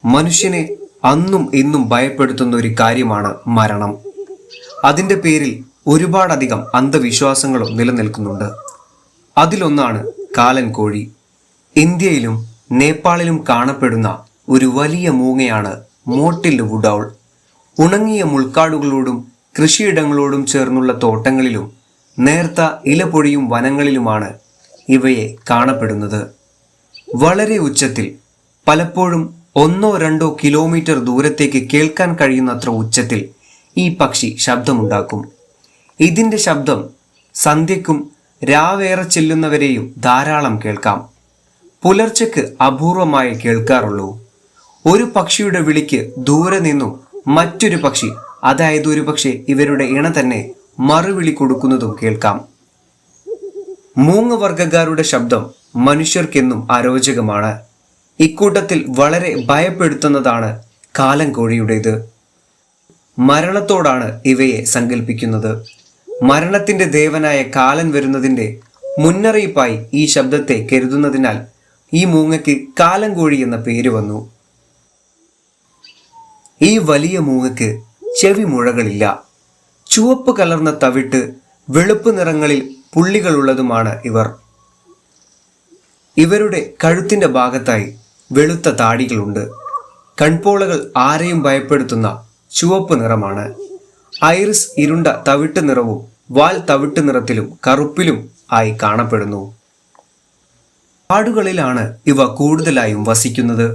മനുഷ്യനെ അന്നും ഇന്നും ഭയപ്പെടുത്തുന്ന ഒരു കാര്യമാണ് മരണം. അതിൻ്റെ പേരിൽ ഒരുപാടധികം അന്ധവിശ്വാസങ്ങളും നിലനിൽക്കുന്നുണ്ട്. അതിലൊന്നാണ് കാലൻ കോഴി. ഇന്ത്യയിലും നേപ്പാളിലും കാണപ്പെടുന്ന ഒരു വലിയ മൂങ്ങയാണ് മോട്ടിൽ വുഡ് ഔൾ. ഉണങ്ങിയ മുൾക്കാടുകളോടും കൃഷിയിടങ്ങളോടും ചേർന്നുള്ള തോട്ടങ്ങളിലും നേർത്ത ഇലപൊഴിയും വനങ്ങളിലുമാണ് ഇവയെ കാണപ്പെടുന്നത്. വളരെ ഉച്ചത്തിൽ, പലപ്പോഴും 1-2 കിലോമീറ്റർ ദൂരത്തേക്ക് കേൾക്കാൻ കഴിയുന്നത്ര ഉച്ചത്തിൽ ഈ പക്ഷി ശബ്ദമുണ്ടാക്കും. ഇതിൻ്റെ ശബ്ദം സന്ധ്യയ്ക്കും രാവേറെ ചെല്ലുന്നവരെയും ധാരാളം കേൾക്കാം. പുലർച്ചയ്ക്ക് അപൂർവമായി കേൾക്കാറുള്ളൂ. ഒരു പക്ഷിയുടെ വിളിക്ക് ദൂരെ നിന്നും മറ്റൊരു പക്ഷി, അതായത് ഒരു പക്ഷേ ഇവരുടെ ഇണ തന്നെ, മറുവിളി കൊടുക്കുന്നതും കേൾക്കാം. മൂങ്ങ വർഗ്ഗക്കാരുടെ ശബ്ദം മനുഷ്യർക്കെന്നും അരോചകമാണ്. ഇക്കൂട്ടത്തിൽ വളരെ ഭയപ്പെടുത്തുന്നതാണ് കാലൻ കോഴിയുടേത്. മരണത്തോടാണ് ഇവയെ സങ്കല്പിക്കുന്നത്. മരണത്തിന്റെ ദേവനായ കാലൻ വരുന്നതിന്റെ മുന്നറിയിപ്പായി ഈ ശബ്ദത്തെ കരുതുന്നതിനാൽ ഈ മൂങ്ങയ്ക്ക് കാലൻ കോഴി എന്ന പേര് വന്നു. ഈ വലിയ മൂങ്ങയ്ക്ക് ചെവി മുഴകളില്ല. ചുവപ്പ് കലർന്ന തവിട്ട്, വെളുപ്പ് നിറങ്ങളിൽ പുള്ളികളുള്ളതുമാണ് ഇവർ. ഇവരുടെ കഴുത്തിന്റെ ഭാഗത്തായി വെളുത്ത താടികളുണ്ട്. കൺപോളകൾ ആരെയും ഭയപ്പെടുത്തുന്ന ചുവപ്പ് നിറമാണ്. ഐറിസ് ഇരുണ്ട തവിട്ട് നിറവും വാൽ തവിട്ട് നിറത്തിലും കറുപ്പിലും ആയി കാണപ്പെടുന്നു. കാടുകളിലാണ് ഇവ കൂടുതലായും വസിക്കുന്നത്.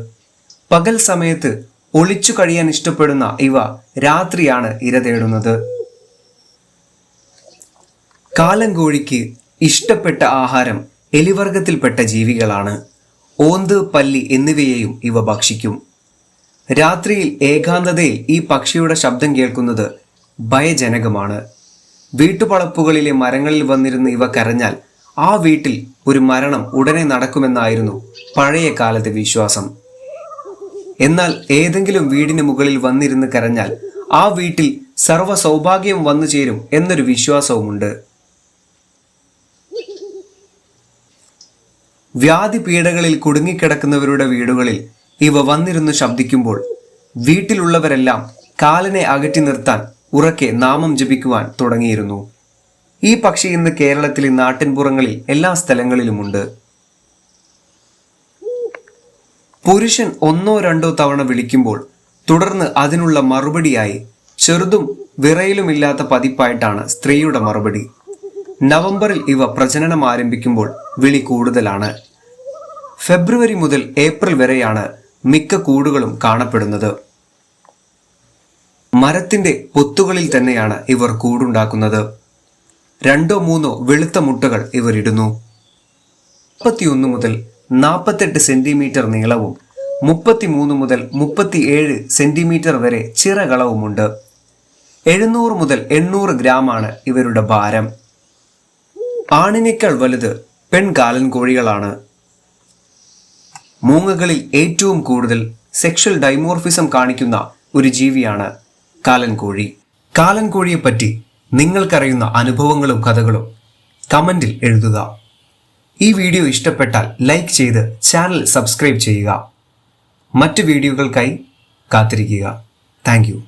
പകൽ സമയത്ത് ഒളിച്ചു കഴിയാൻ ഇഷ്ടപ്പെടുന്ന ഇവ രാത്രിയാണ് ഇര തേടുന്നത്. കാലൻ കോഴിക്ക് ഇഷ്ടപ്പെട്ട ആഹാരം എലിവർഗത്തിൽപ്പെട്ട ജീവികളാണ്. ഓന്ത്, പല്ലി എന്നിവയെയും ഇവ ഭക്ഷിക്കും. രാത്രിയിൽ ഏകാന്തതയിൽ ഈ പക്ഷിയുടെ ശബ്ദം കേൾക്കുന്നത് ഭയജനകമാണ്. വീട്ടുപളപ്പുകളിലെ മരങ്ങളിൽ വന്നിരുന്ന് ഇവ കരഞ്ഞാൽ ആ വീട്ടിൽ ഒരു മരണം ഉടനെ നടക്കുമെന്നായിരുന്നു പഴയ കാലത്തെ വിശ്വാസം. എന്നാൽ ഏതെങ്കിലും വീടിന് മുകളിൽ വന്നിരുന്ന് കരഞ്ഞാൽ ആ വീട്ടിൽ സർവ്വ സൗഭാഗ്യം വന്നു ചേരും എന്നൊരു വിശ്വാസവുമുണ്ട്. വ്യാധി പീഡകളിൽ കുടുങ്ങിക്കിടക്കുന്നവരുടെ വീടുകളിൽ ഇവ വന്നിരുന്ന് ശബ്ദിക്കുമ്പോൾ വീട്ടിലുള്ളവരെല്ലാം കാലനെ അകറ്റി നിർത്താൻ ഉറക്കെ നാമം ജപിക്കുവാൻ തുടങ്ങിയിരുന്നു. ഈ പക്ഷി ഇന്ന് കേരളത്തിലെ നാട്ടിൻപുറങ്ങളിൽ എല്ലാ സ്ഥലങ്ങളിലുമുണ്ട്. പുരുഷൻ 1-2 തവണ വിളിക്കുമ്പോൾ തുടർന്ന് അതിനുള്ള മറുപടിയായി ചെറുതും വിറയലുമില്ലാത്ത പതിപ്പായിട്ടാണ് സ്ത്രീയുടെ മറുപടി. നവംബറിൽ ഇവ പ്രജനനം ആരംഭിക്കുമ്പോൾ വിളി കൂടുതലാണ്. ഫെബ്രുവരി മുതൽ ഏപ്രിൽ വരെയാണ് മിക്ക കൂടുകളും കാണപ്പെടുന്നത്. മരത്തിന്റെ പൊത്തുകളിൽ തന്നെയാണ് ഇവർ കൂടുണ്ടാക്കുന്നത്. 2-3 വെളുത്ത മുട്ടകൾ ഇവർ ഇടുന്നു. 41 മുതൽ 48 സെന്റിമീറ്റർ നീളവും 33 മുതൽ 37 സെന്റിമീറ്റർ വരെ ചിറകളവുമുണ്ട്. 700 മുതൽ 800 ഗ്രാമാണ് ഇവരുടെ ഭാരം. ആണിനേക്കാൾ വലുത് പെൺകാലൻ കോഴികളാണ്. മൂങ്ങകളിൽ ഏറ്റവും കൂടുതൽ സെക്ഷൽ ഡൈമോർഫിസം കാണിക്കുന്ന ഒരു ജീവിയാണ് കാലൻ കോഴി. കാലൻ കോഴിയെപ്പറ്റി നിങ്ങൾക്കറിയുന്ന അനുഭവങ്ങളും കഥകളും കമന്റിൽ എഴുതുക. ഈ വീഡിയോ ഇഷ്ടപ്പെട്ടാൽ ലൈക്ക് ചെയ്ത് ചാനൽ സബ്സ്ക്രൈബ് ചെയ്യുക. മറ്റ് വീഡിയോകൾക്കായി കാത്തിരിക്കുക. Thank you.